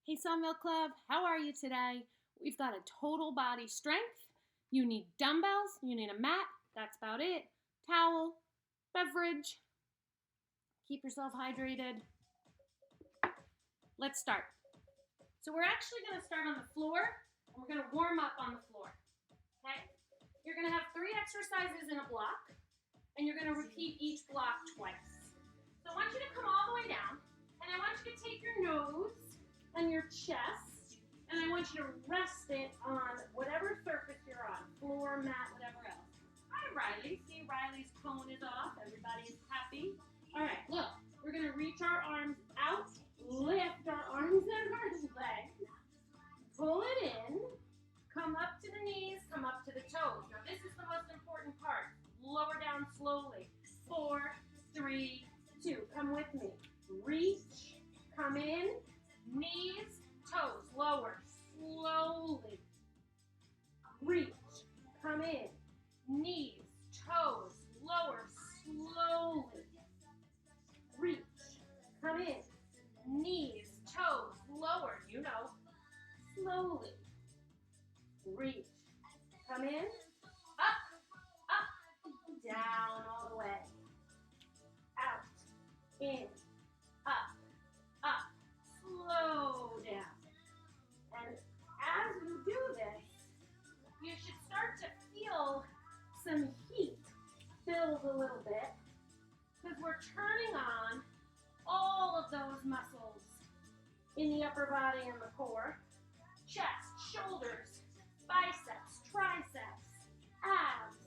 Hey Sawmill Club, how are you today? We've got a total body strength. You need dumbbells, you need a mat, that's about it. Towel, beverage. Keep yourself hydrated. Let's start. So we're actually going to start on the floor, and we're going to warm up on the floor. Okay? You're going to have 3 exercises in a block, and you're going to repeat each block twice. So I want you to come all the way down, and I want you to take your nose and your chest, and I want you to rest it on whatever surface you're on, floor, mat, whatever else. Hi, Riley. See, Riley's cone is off. Everybody's happy. All right, look, we're going to reach our arms out, lift our arms and our legs, pull it in, come up to the knees, come up to the toes. Now, this is the most important part. Lower down slowly. 4, 3, 2. Come with me. Reach, come in, knees, toes, lower, slowly. Reach, come in, knees, toes, lower, slowly. Reach, come in, knees, toes, lower, you know, slowly. Reach, come in, up, down all the way. Out, in, up, slow down. And as you do this, you should start to feel some heat build a little bit because we're turning on all of those muscles in the upper body and the core. Chest, shoulders, biceps, triceps, abs.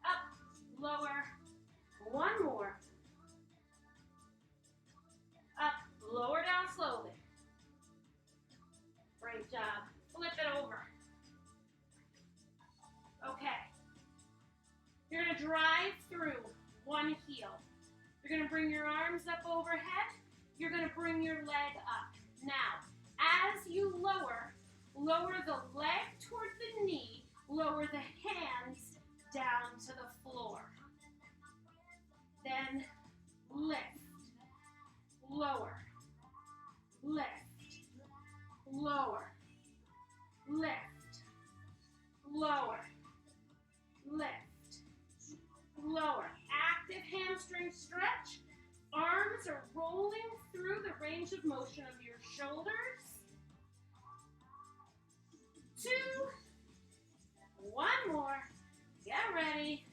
Up, lower. One more. Up, lower down slowly. Great job. Flip it over. Okay. You're going to drive through one heel. You're going to bring your arms up overhead. You're going to bring your leg up. Now, as you lower the leg towards the knee, lower the hands down to the floor. Then lift, lower, lift, lower, lift, lower, lift, lower. Active hamstring stretch. Arms are rolling through the range of motion of your shoulders. 2, 1 more. Get ready.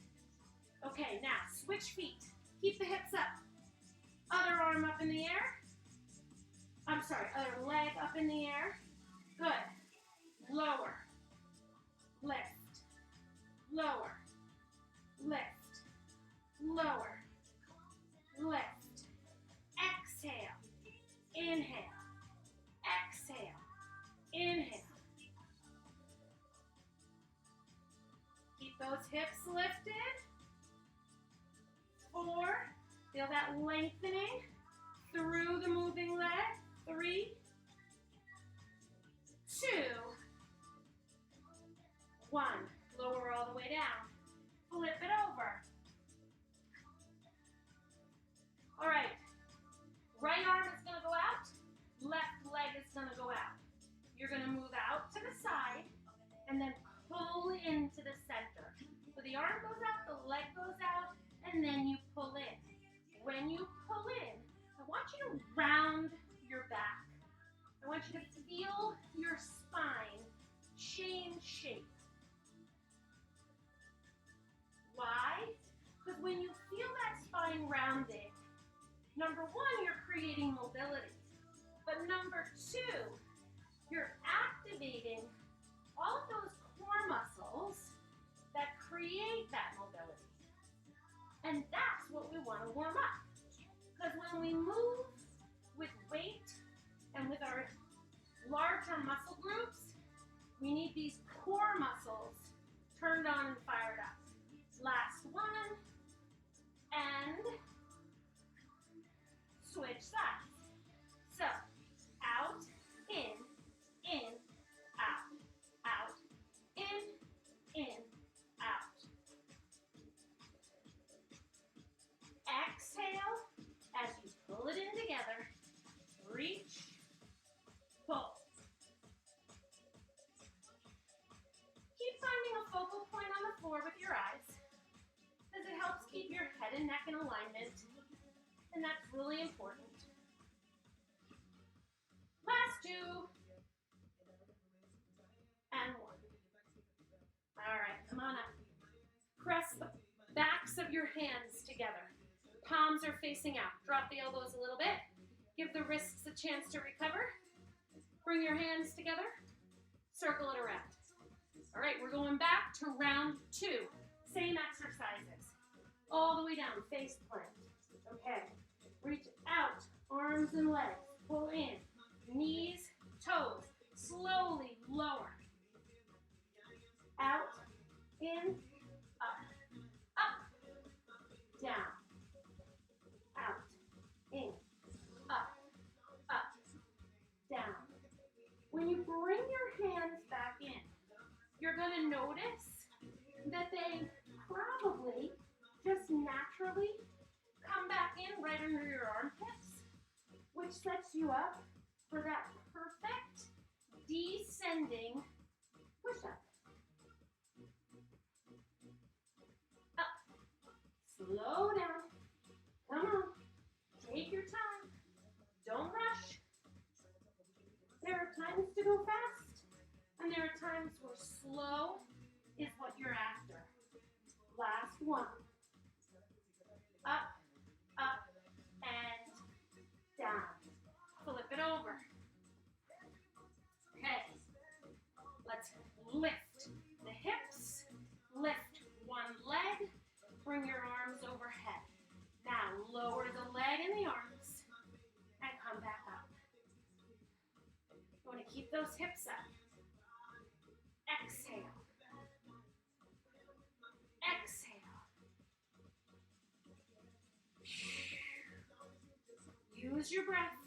Okay, now switch feet. Keep the hips up. Other arm up in the air. Other leg up in the air. Good. Lower. Lift. Lower. Lift. Lower. Lift. Exhale. Inhale. Exhale. Inhale. Keep those hips lifted. 4. Feel that lengthening through the moving leg. 3, 2, 1. Lower all the way down. Flip it over. All right. Right arm is going to go out. Left leg is going to go out. You're going to move out to the side and then pull into the center. So the arm goes out, the leg goes out, and then you pull in. When you pull in, I want you to round your back. I want you to feel your spine change shape. Why? Because when you feel that spine rounding, number 1, you're creating mobility. But number 2, you're activating all of those core muscles that create that mobility. And that's what we want to warm up. Because when we move with weight and with our larger muscle groups, we need these core muscles turned on and fired up. Last one, and switch sides. So, out, in, out, out, in, out. Exhale as you pull it in. really important. Last 2. And 1. All right, come on up. Press the backs of your hands together. Palms are facing out. Drop the elbows a little bit. Give the wrists a chance to recover. Bring your hands together. Circle it around. All right, we're going back to round 2. Same exercises. All the way down, face plant. Okay. Reach out, arms and legs. Pull in. Knees, toes. Slowly lower. Out, in, up, down, out, in, up, down. When you bring your hands back in, you're going to notice that they probably just naturally come back in right under your armpits, which sets you up for that perfect descending push-up. Slow down. Come on. Take your time. Don't rush. There are times to go fast, and there are times where slow is what you're after. Last 1. Up, and down. Flip it over. Okay. Let's lift the hips. Lift one leg. Bring your arms overhead. Now lower the leg and the arms and come back up. You want to keep those hips up. Exhale. Exhale. Use your breath.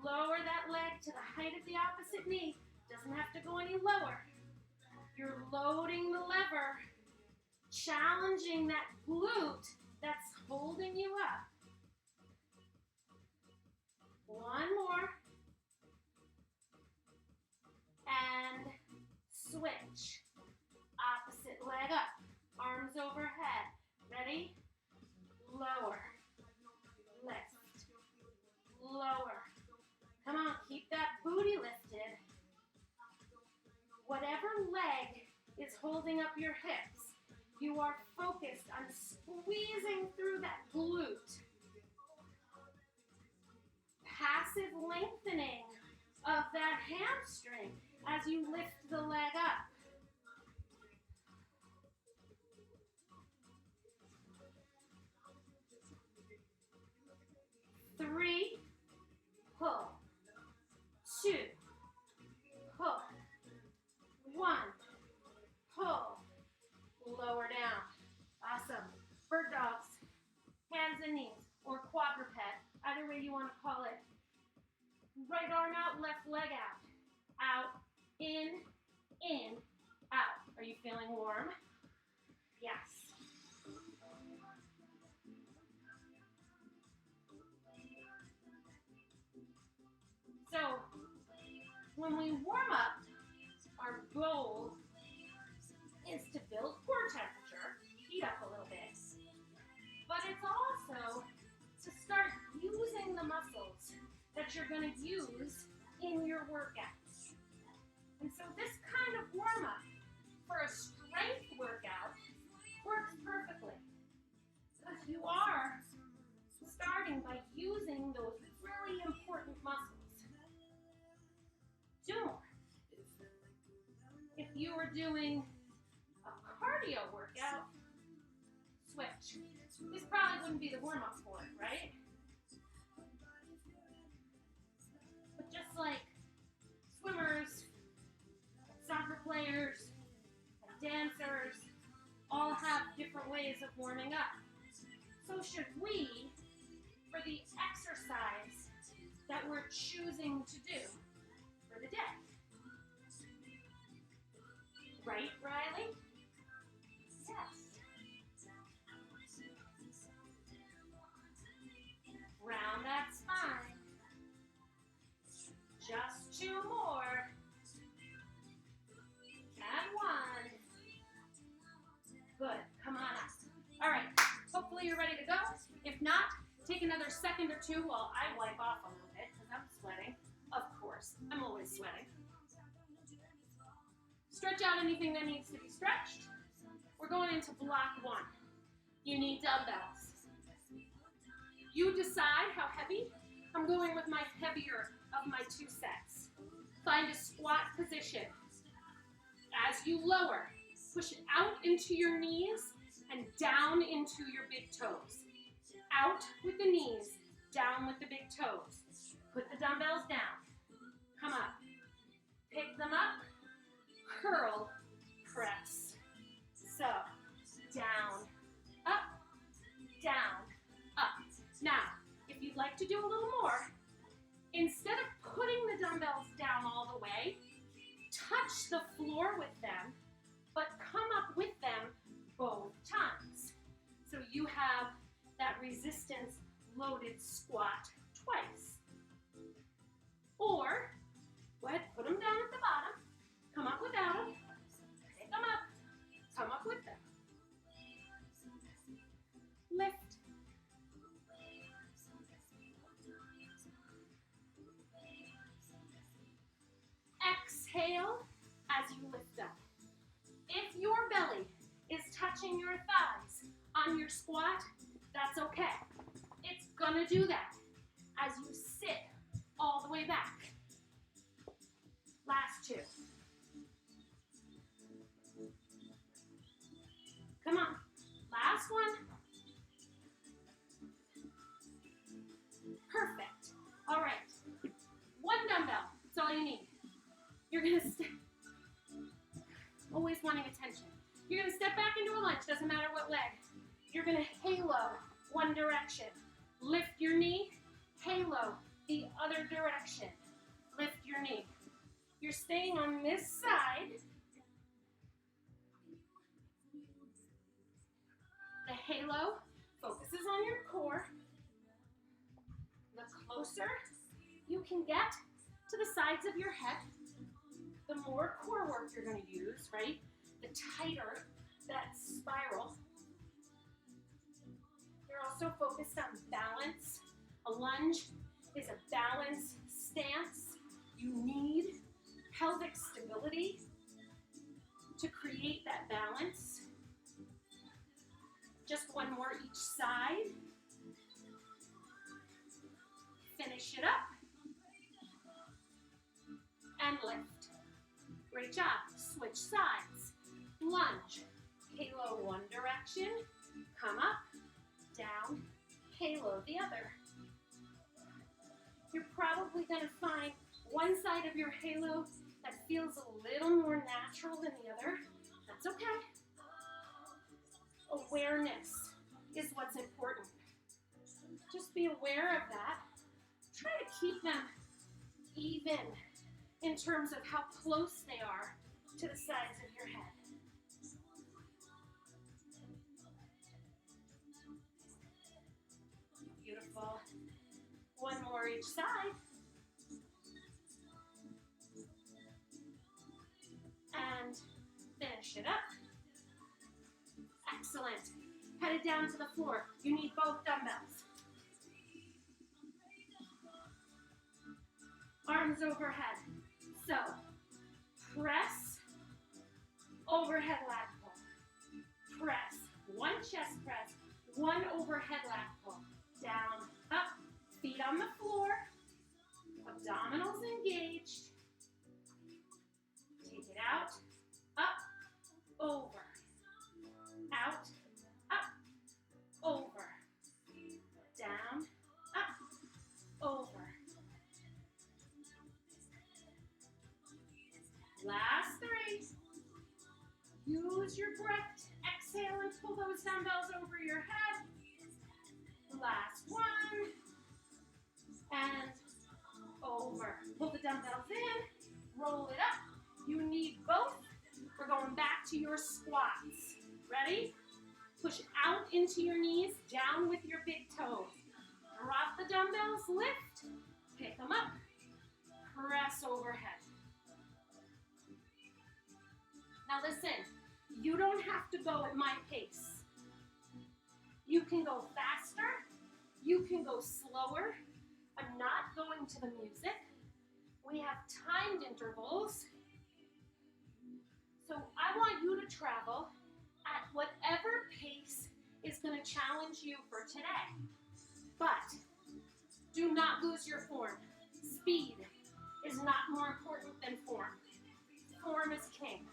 Lower that leg to the height of the opposite knee. Doesn't have to go any lower. You're loading the lever, challenging that glute that's holding you up. 1 more. And switch. Opposite leg up. Arms overhead. Ready? Lower. Lift. Lower. Come on, keep that booty lifted. Whatever leg is holding up your hips, you are focused on squeezing through that glute. Passive lengthening of that hamstring as you lift the leg up. Three, pull. 2, pull. 1, pull. Lower down. Awesome. Bird dogs, hands and knees, or quadruped, either way you want to call it. Right arm out, left leg out. Out, in, out. Are you feeling warm? Yes. So, when we warm up, our goal is to build core temperature, heat up a little bit, but it's also to start using the muscles that you're going to use in your workouts. And so this kind of warm-up for a strength workout works perfectly because you are starting by using those really important muscles. Do more. If you were doing a cardio workout, switch. This probably wouldn't be the warm-up for it, right? But just like swimmers, soccer players, dancers, all have different ways of warming up. So should we for the exercise that we're choosing to do for the day. Right, Riley? Yes. Round that spine. Just 2 more. And 1. Good. Come on up. All right. Hopefully you're ready to go. If not, take another second second or two while I wipe off a little bit because I'm sweating. Of course, I'm always sweating. Stretch out anything that needs to be stretched. We're going into block 1. You need dumbbells. You decide how heavy. I'm going with my heavier of my 2 sets. Find a squat position. As you lower, push it out into your knees and down into your big toes. Out with the knees, down with the big toes. Put the dumbbells down. Come up. Pick them up. Curl, press. So, down, up, down, up. Now, if you'd like to do a little more, instead of putting the dumbbells down all the way, touch the floor with them, but come up with them both times. So you have that resistance loaded squat twice. Or, go ahead, put them down at the bottom, come up without them, pick them up, come up with them. Lift. Exhale as you lift up. If your belly is touching your thighs on your squat, that's okay. It's gonna do that as you sit all the way back. Last 2. Come on, last one. Perfect. All right, 1 dumbbell, that's all you need. You're gonna step, always wanting attention. You're gonna step back into a lunge, doesn't matter what leg. You're gonna halo one direction. Lift your knee, halo the other direction. Lift your knee. You're staying on this side. The halo focuses on your core. The closer you can get to the sides of your head, the more core work you're going to use, right? The tighter that spiral. You're also focused on balance. A lunge is a balance stance. You need pelvic stability to create that balance. Just 1 more each side. Finish it up. And lift. Great job. Switch sides. Lunge. Halo one direction. Come up. Down. Halo the other. You're probably going to find one side of your halo that feels a little more natural than the other. That's okay. Awareness is what's important. Just be aware of that. Try to keep them even in terms of how close they are to the sides of your head. Beautiful. 1 more each side. And finish it up. Excellent. Head it down to the floor. You need both dumbbells. Arms overhead. So, press, overhead lat pull. Press. 1 chest press, 1 overhead lat pull. Down, up, feet on the floor. Abdominals engaged. Take it out, up, over. Out, up, over. Down, up, over. Last 3. Use your breath. Exhale and pull those dumbbells over your head. Last 1. And over. Pull the dumbbells in. Roll it up. You need both. We're going back to your squats. Ready? Push out into your knees, down with your big toes. Drop the dumbbells, lift, pick them up, press overhead. Now listen, you don't have to go at my pace. You can go faster, You can go slower. I'm not going to the music. We have timed intervals. So I want you to travel at whatever pace is going to challenge you for today. But do not lose your form. Speed is not more important than form. Form is king.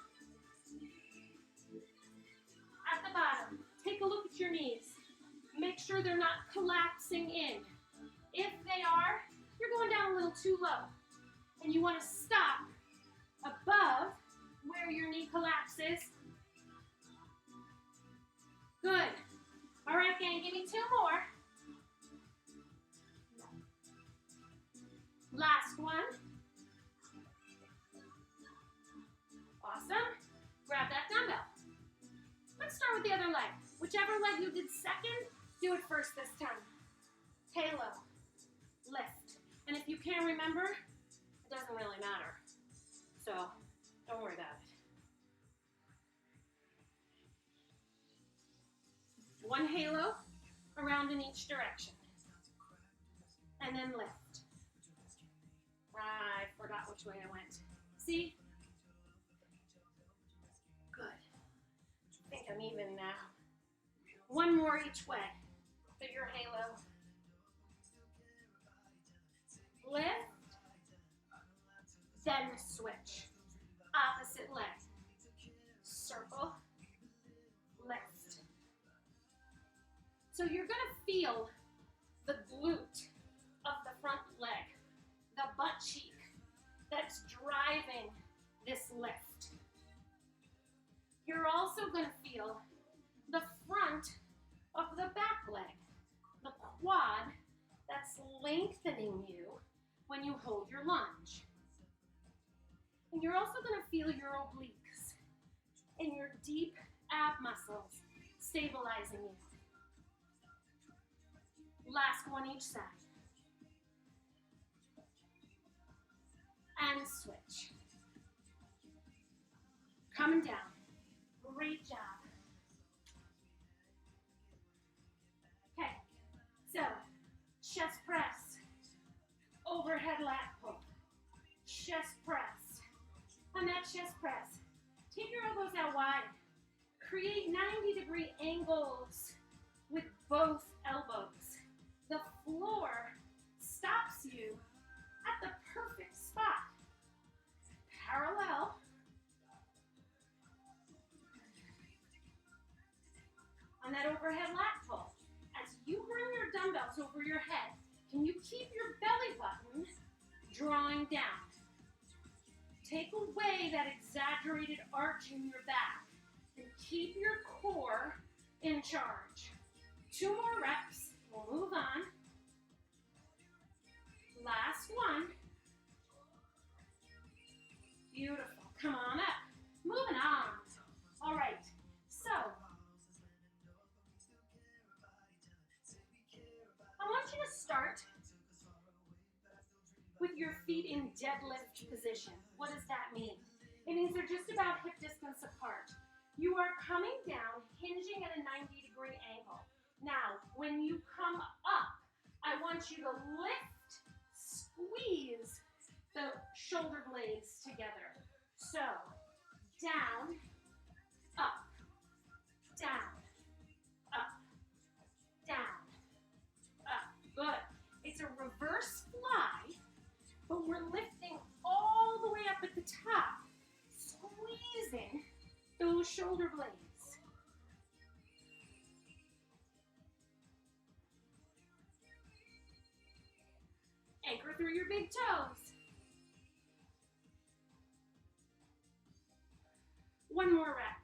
At the bottom, take a look at your knees. Make sure they're not collapsing in. If they are, you're going down a little too low. And you want to stop above where your knee collapses. Good. All right, gang, give me 2 more. Last one. Awesome. Grab that dumbbell. Let's start with the other leg. Whichever leg you did second, do it first this time. Halo. Lift. And if you can't remember, it doesn't really matter. So don't worry about it. 1 halo around in each direction. And then lift. I forgot which way I went. See? Good. I think I'm even now. 1 more each way for your halo. Lift. Then switch. Opposite leg. Circle. Lift. So you're going to feel the glute of the front leg, the butt cheek that's driving this lift. You're also going to feel the front of the back leg, the quad that's lengthening you when you hold your lunge. And you're also going to feel your obliques and your deep ab muscles stabilizing you. Last one each side. And switch. Coming down. Great job. Okay, so chest press, overhead lat pull, chest press. On that chest press, take your elbows out wide. Create 90-degree angles with both elbows. The floor stops you at the perfect spot. Parallel. On that overhead lat pull, as you bring your dumbbells over your head, can you keep your belly button drawing down? Take away that exaggerated arch in your back and keep your core in charge. 2 more reps, we'll move on. Last one. Beautiful, come on up. Moving on. All right, so I want you to start with your feet in deadlift position. What does that mean? It means they're just about hip distance apart. You are coming down, hinging at a 90-degree angle. Now, when you come up, I want you to lift, squeeze the shoulder blades together. So, down, up, down, up, down, up. Good. It's a reverse fly, but we're lifting all the way up at the top, squeezing those shoulder blades. Anchor through your big toes. 1 more rep.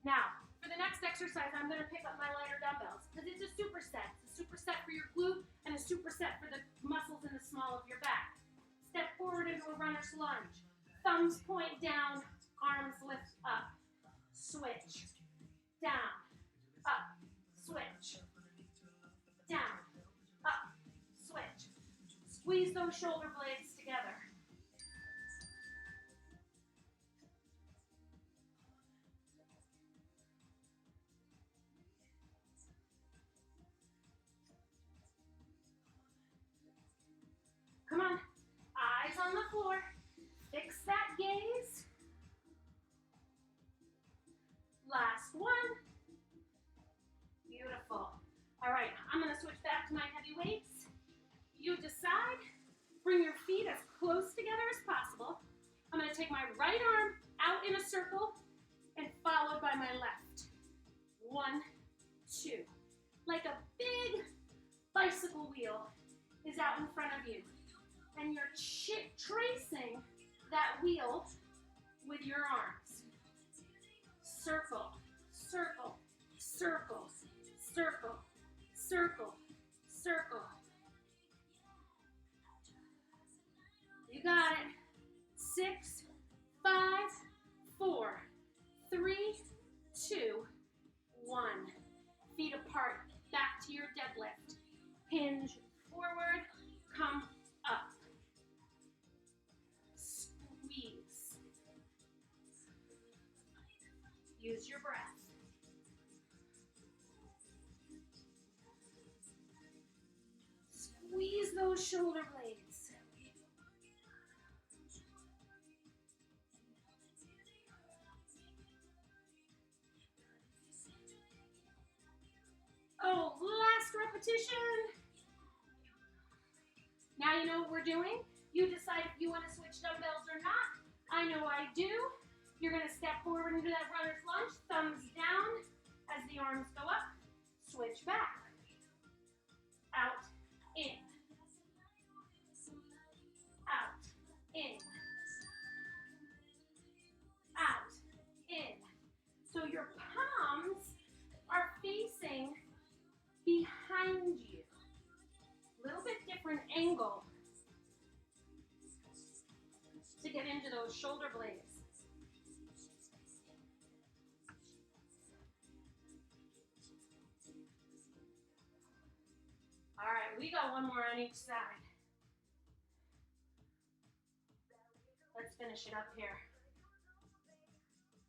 Now, for the next exercise, I'm going to pick up my lighter dumbbells because it's a superset. It's a superset for your glute and a superset for the muscles in the small of your back. Step forward into a runner's lunge. Thumbs point down, arms lift up. Switch. Down, up, switch. Down, up, switch. Squeeze those shoulder blades together. circle, and followed by my left. 1, 2. Like a big bicycle wheel is out in front of you. And you're tracing that wheel with your arms. Circle, circle, circle, circle, circle, circle. You got it. 6, 5, 4, 3, 2, 1. Feet apart, back to your deadlift. Hinge forward, come up. Squeeze. Use your breath. Squeeze those shoulder blades. Oh, last repetition. Now you know what we're doing. You decide if you want to switch dumbbells or not. I know I do. You're going to step forward into that runner's lunge, thumbs down as the arms go up. Switch back. Out, in. Out, in. Out, in. So your palms are facing behind you. A little bit different angle to get into those shoulder blades. All right, we got one more on each side. Let's finish it up here.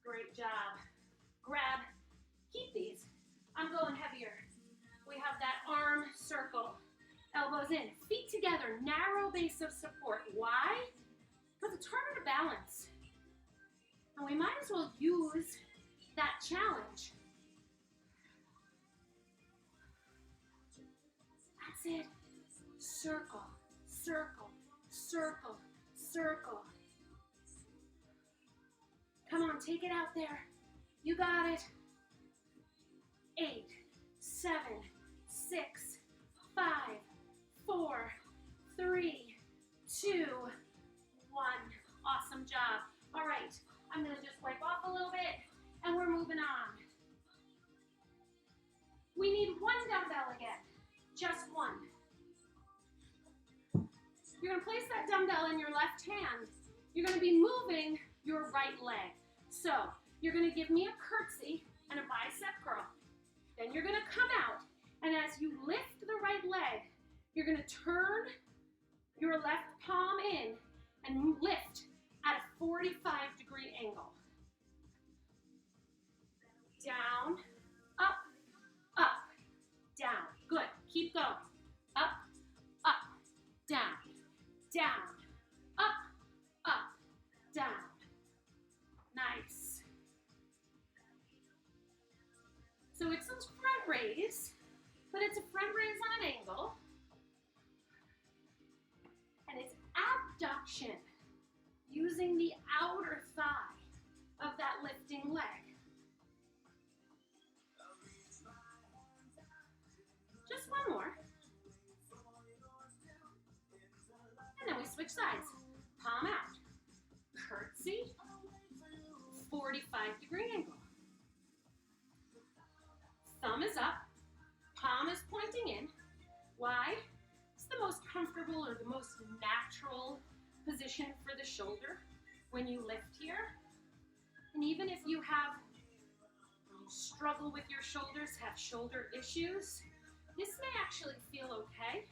Great job. Grab, keep these. I'm going heavier. We have that arm circle. Elbows in, feet together, narrow base of support. Why? Because it's harder to balance. And we might as well use that challenge. That's it. Circle, circle, circle, circle. Come on, take it out there. You got it. 8, 7, 6, 5, 4, 3, 2, 1. Awesome job. All right, I'm gonna just wipe off a little bit and we're moving on. We need one dumbbell again, just one. You're gonna place that dumbbell in your left hand. You're gonna be moving your right leg. So you're gonna give me a curtsy and a bicep curl. Then you're gonna come out, and as you lift the right leg, you're gonna turn your left palm in and lift at a 45-degree angle. Down, up, up, down. Good, keep going. Up, up, down, down, up, up, down. Nice. So it's a front raise, but it's a front raise on an angle. And it's abduction, using the outer thigh of that lifting leg. Just one more. And then we switch sides. Palm out. Curtsy. 45-degree angle. Thumb is up. Palm is pointing in. Why? It's the most comfortable or the most natural position for the shoulder when you lift here. And even if you struggle with your shoulders, have shoulder issues, this may actually feel okay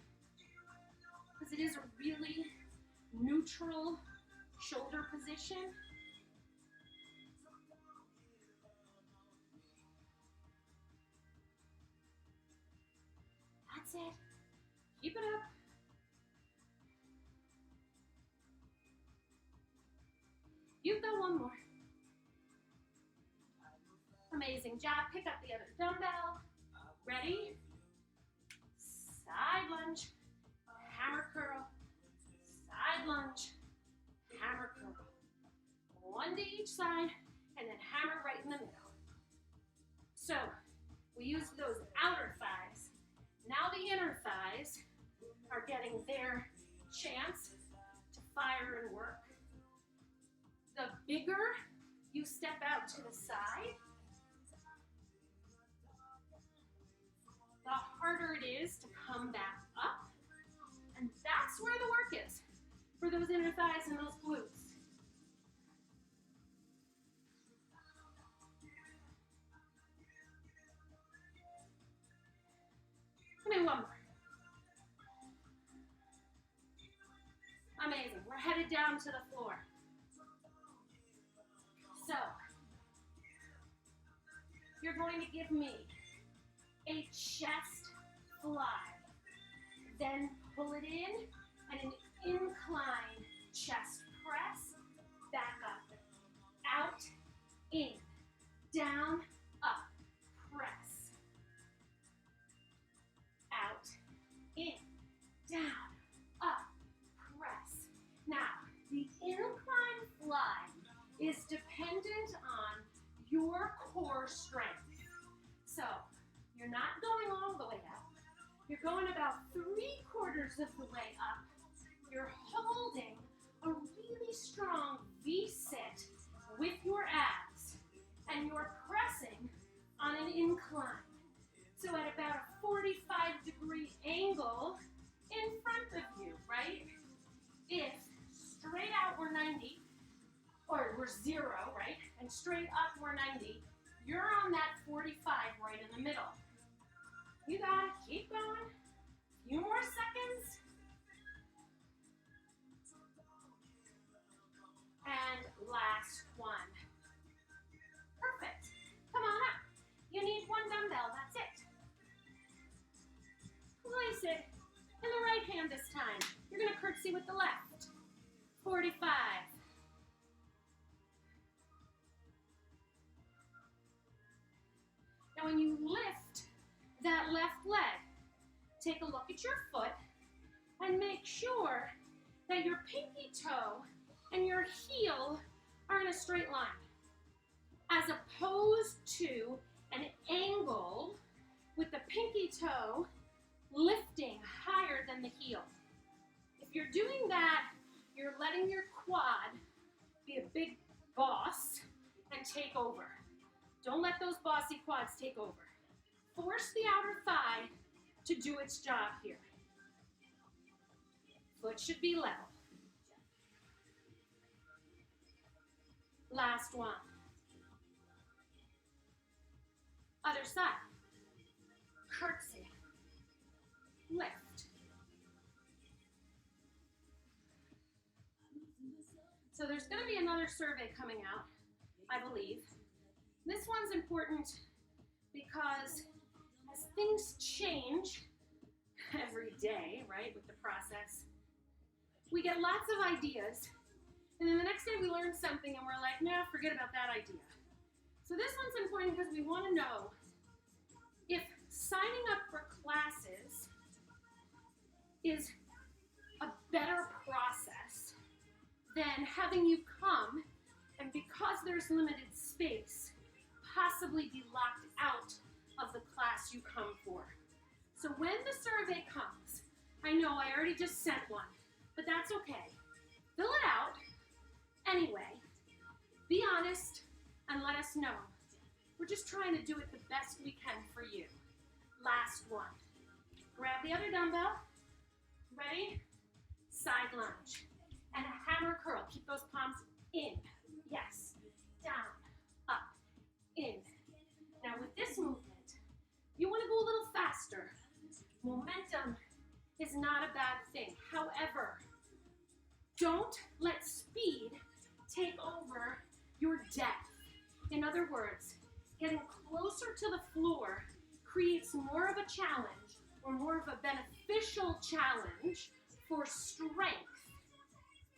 because it is a really neutral shoulder position. That's it. Keep it up. You've got one more. Amazing job. Pick up the other dumbbell. Ready? Side lunge, hammer curl, side lunge, hammer curl. One to each side, hammer right in the middle. So we use those outer thighs. Now the inner thighs are getting their chance to fire and work. The bigger you step out to the side, the harder it is to come back up. And that's where the work is for those inner thighs and those glutes. Give me one more. Amazing. We're headed down to the floor. So, you're going to give me a chest fly. Then pull it in and an incline chest press. Back up. Out, in, down, up, press. Out, in, down, up, press. Now, the incline fly is dependent on your core strength. So, you're not going all the way up. You're going about 3/4 of the way up. You're holding a really strong V-sit with your abs, and you're pressing on an incline. So at about a 45-degree angle in front of you, right? If straight out we're 90, or we're 0, right? And straight up we're 90, you're on that 45 right in the middle. You got it. Keep going. A few more seconds. And last one. Perfect. Come on up. You need one dumbbell. That's it. Place it in the right hand this time. You're going to curtsy with the left. 45. Now when you lift that left leg, take a look at your foot and make sure that your pinky toe and your heel are in a straight line, as opposed to an angle with the pinky toe lifting higher than the heel. If you're doing that, you're letting your quad be a big boss and take over. Don't let those bossy quads take over. Force the outer thigh to do its job here. Foot should be level. Last one. Other side. Curtsy. Lift. So there's going to be another survey coming out, I believe. This one's important because as things change every day, right, with the process, we get lots of ideas, and then the next day we learn something and we're like, nah, forget about that idea. So this one's important because we want to know if signing up for classes is a better process than having you come and, because there's limited space, possibly be locked out of the class you come for. So when the survey comes, I know I already just sent one, but that's okay. Fill it out anyway. Be honest and let us know. We're just trying to do it the best we can for you. Last one. Grab the other dumbbell. Ready? Side lunge. And a hammer curl. Keep those palms in. Yes. Down. Up. In. Now with this movement, you want to go a little faster. Momentum is not a bad thing. However, don't let speed take over your depth. In other words, getting closer to the floor creates more of a challenge, or more of a beneficial challenge for strength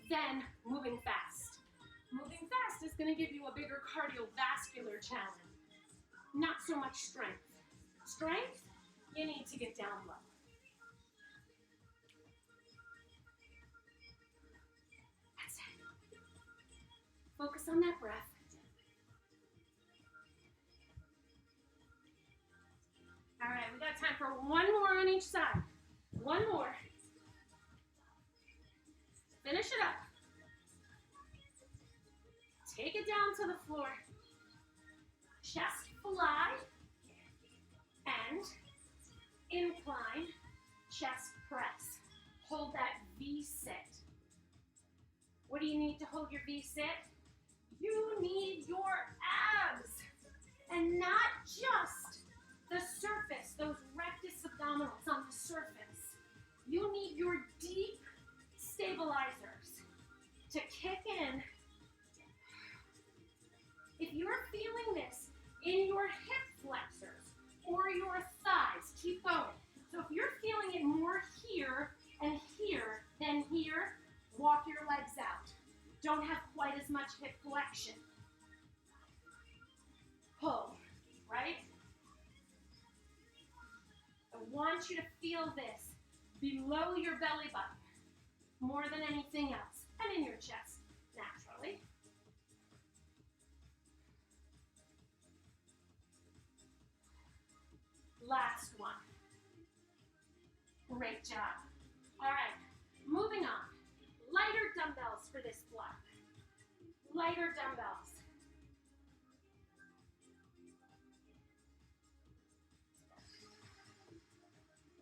than moving fast. Moving fast is going to give you a bigger cardiovascular challenge, not so much strength. Strength, you need to get down low. That's it. Focus on that breath. each side. One more. Finish it up. Take it down to the floor. Chest fly and incline chest press. Hold that V sit. What do you need to hold your V sit? You need your abs and not just the surface, those rectus abdominals on the surface. You need your deep stabilizers to kick in. If you're feeling this in your hip flexors or your thighs, keep going. So if you're feeling it more here and here than here, walk your legs out. Don't have quite as much hip flexion. Pull, right? I want you to feel this below your belly button more than anything else, and in your chest, naturally. Last one. Great job. All right, moving on. Lighter dumbbells for this block. Lighter dumbbells.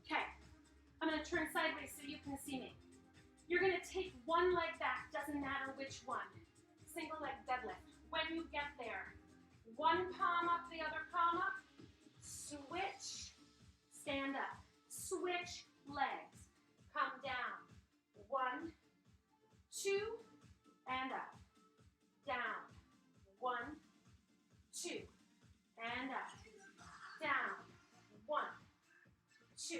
Okay, I'm going to turn sideways so you can see me. You're going to take one leg back, doesn't matter which one. Single leg deadlift. When you get there, one palm up, the other palm up. Switch, stand up. Switch legs. Come down. 1, 2, and up. Down. 1, 2, and up. Down. 1, 2,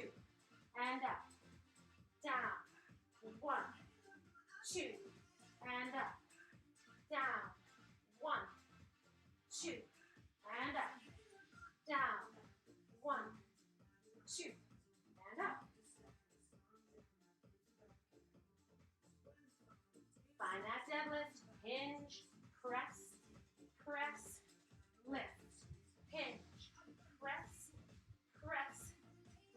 and up. Down. 1, 2, and up. Down. 1, 2, and up. Down. 1, 2, and up. Find that deadlift. Hinge, press, press, lift. Hinge, press, press,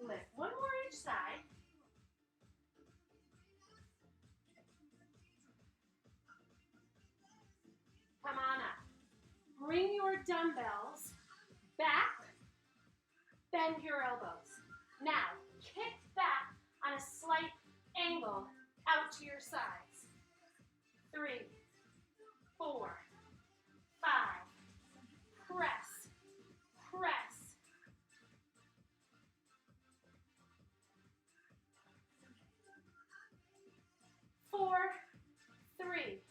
lift. One more each side. Come on up. Bring your dumbbells back. Bend your elbows. Now, kick back on a slight angle out to your sides. 3, 4, 5. Press, press. 4, 3,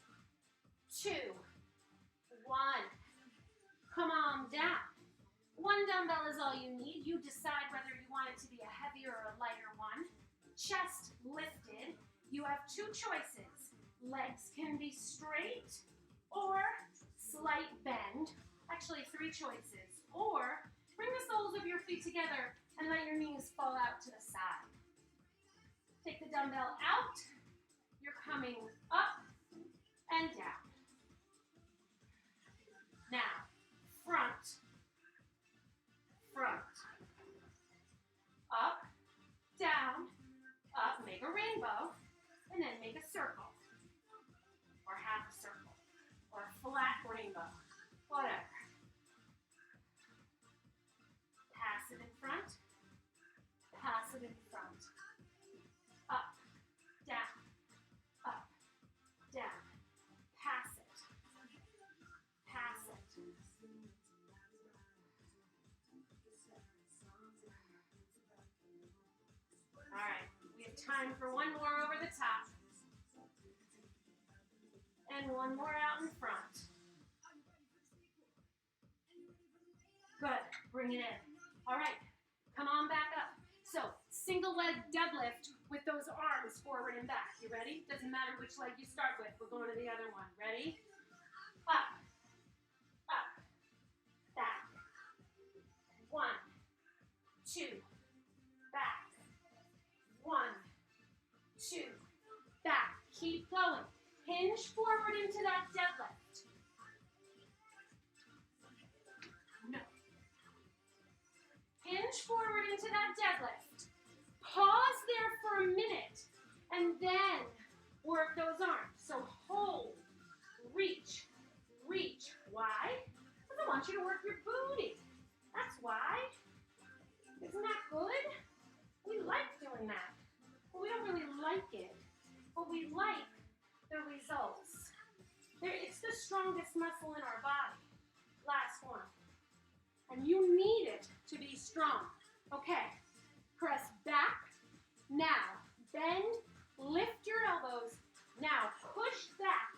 2, 1. Come on down. One dumbbell is all you need. You decide whether you want it to be a heavier or a lighter one. Chest lifted. You have 2 choices. Legs can be straight or slight bend. Actually, 3 choices. Or bring the soles of your feet together and let your knees fall out to the side. Take the dumbbell out. You're coming up and down. Now, front. Front. Up, down, up, make a rainbow, and then make a circle. Or half a circle. Or a flat rainbow. Whatever. Pass it in front. Pass it in front. Up, down, up, down. Pass it. Pass it. All right, we have time for one more over the top. And one more out in front. Good, bring it in. All right, come on back up. So, single leg deadlift with those arms forward and back. You ready? Doesn't matter which leg you start with. We're going to the other one. Ready? Up, up, back. 1, 2, back. 1, 2, back. Keep going. Hinge forward into that deadlift. No. Hinge forward into that deadlift. Pause there for a minute and then work those arms. So hold, reach, reach. Why? Because I want you to work your booty. That's why. Isn't that good? We like doing that. But we don't really like it. But we like the results. It's the strongest muscle in our body. Last one. And you need it to be strong. Okay. Press back. Now, bend, lift your elbows. Now, push back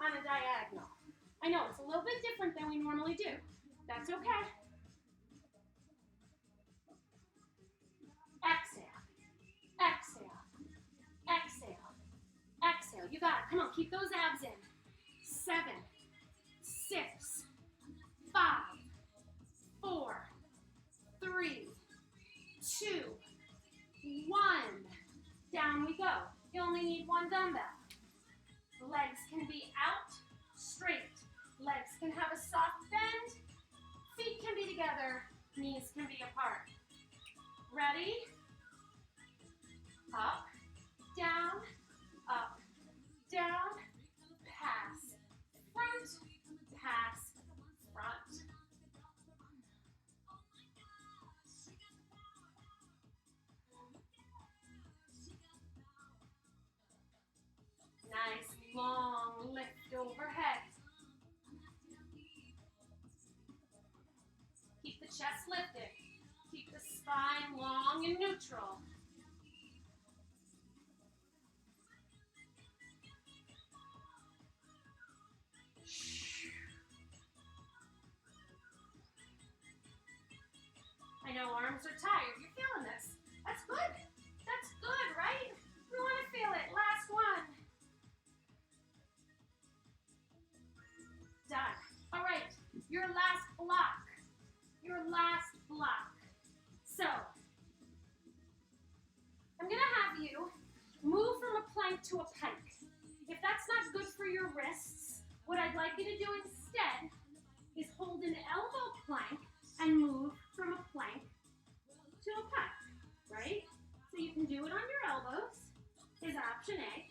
on a diagonal. I know, it's a little bit different than we normally do. That's okay. Exhale, exhale, exhale, exhale. You got it. Come on, keep those abs in. 7, 6, 5, 4, 3, 2, 1. Down we go. You only need one dumbbell. Legs can be out, straight. Legs can have a soft bend. Feet can be together. Knees can be apart. Ready? Up, down, pass, front, pass, front. Nice long lift overhead. Keep the chest lifted. Keep the spine long and neutral. I know arms are tired. You're feeling this. That's good. That's good, right? We want to feel it. Last one. Done. All right. Your last block. Your last block. So, I'm going to have you move from a plank to a pike. If that's not good for your wrists, what I'd like you to do instead is hold an elbow plank and move from a plank to a pike, right? So you can do it on your elbows, is option A.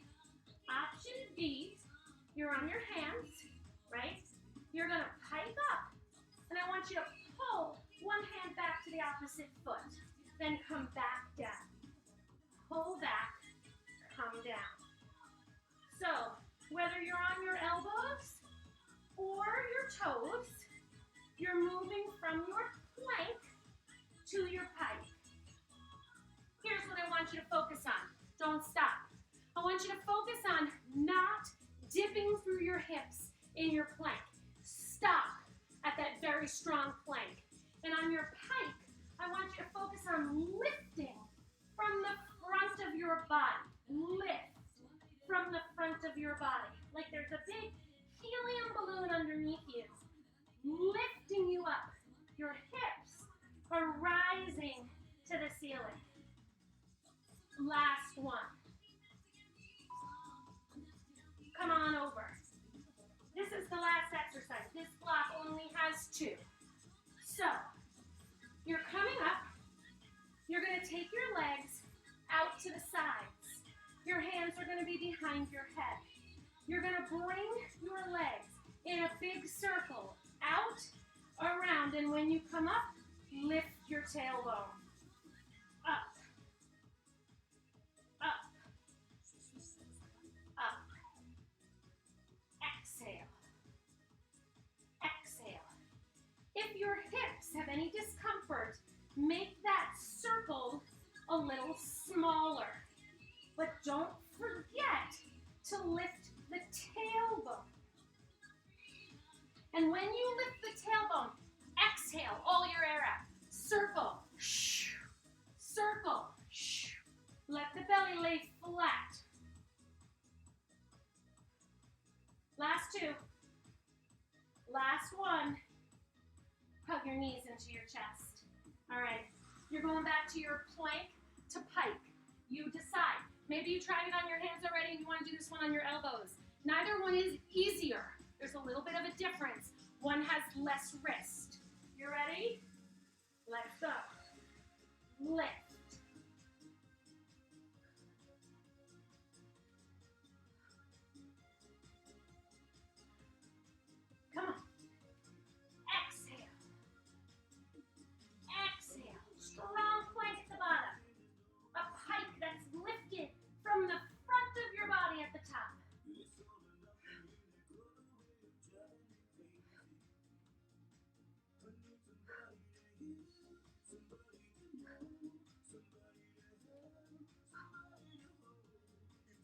Option B, you're on your hands, right? You're gonna pike up, and I want you to pull one hand back to the opposite foot, then come back down. Pull back, come down. So, whether you're on your elbows or your toes, you're moving from your plank to your pike. Here's what I want you to focus on. Don't stop. I want you to focus on not dipping through your hips in your plank. Stop at that very strong plank. And on your pike, I want you to focus on lifting from the front of your body. Lift from the front of your body. Like there's a big helium balloon underneath you, lifting you up. Your hips are rising to the ceiling. Last one. Come on over. This is the last exercise. This block only has 2. So, you're coming up. You're going to take your legs out to the sides. Your hands are going to be behind your head. You're going to bring your legs in a big circle, out, around, and when you come up, lift your tailbone. Up, up, up. Exhale, exhale. If your hips have any discomfort, make that circle a little smaller. But don't forget to lift the tailbone. And when you lift the tailbone, exhale all your air out. Circle, circle. Let the belly lay flat. Last 2. Last one. Hug your knees into your chest. All right. You're going back to your plank to pike. You decide. Maybe you tried it on your hands already and you want to do this one on your elbows. Neither one is easier. There's a little bit of a difference. One has less wrist. You ready? Let's go. Lift.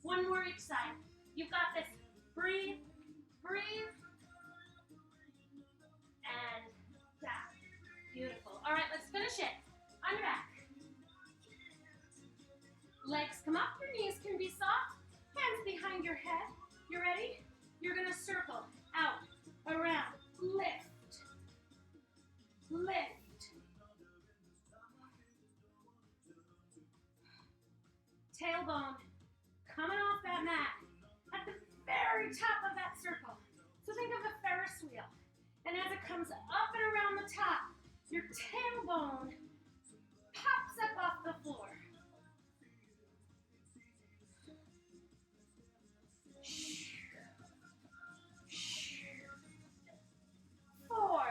One more each side. You've got this. Breathe, breathe, and down. Beautiful. All right, let's finish it. On your back. Legs come up, your knees can be soft. Hands behind your head. You ready? You're gonna circle out, around, lift, lift. Tailbone coming off that mat at the very top of that circle. So think of a Ferris wheel. And as it comes up and around the top, your tailbone pops up off the floor. 4,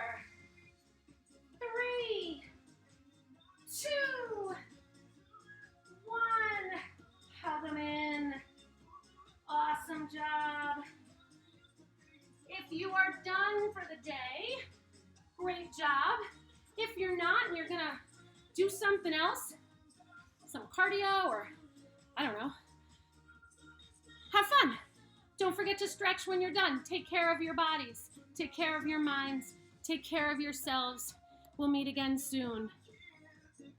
3, 2, 1. Hug them in. Awesome job. If you are done for the day, great job. If you're not and you're gonna do something else, some cardio or, I don't know, have fun. Don't forget to stretch when you're done. Take care of your bodies. Take care of your minds. Take care of yourselves. We'll meet again soon.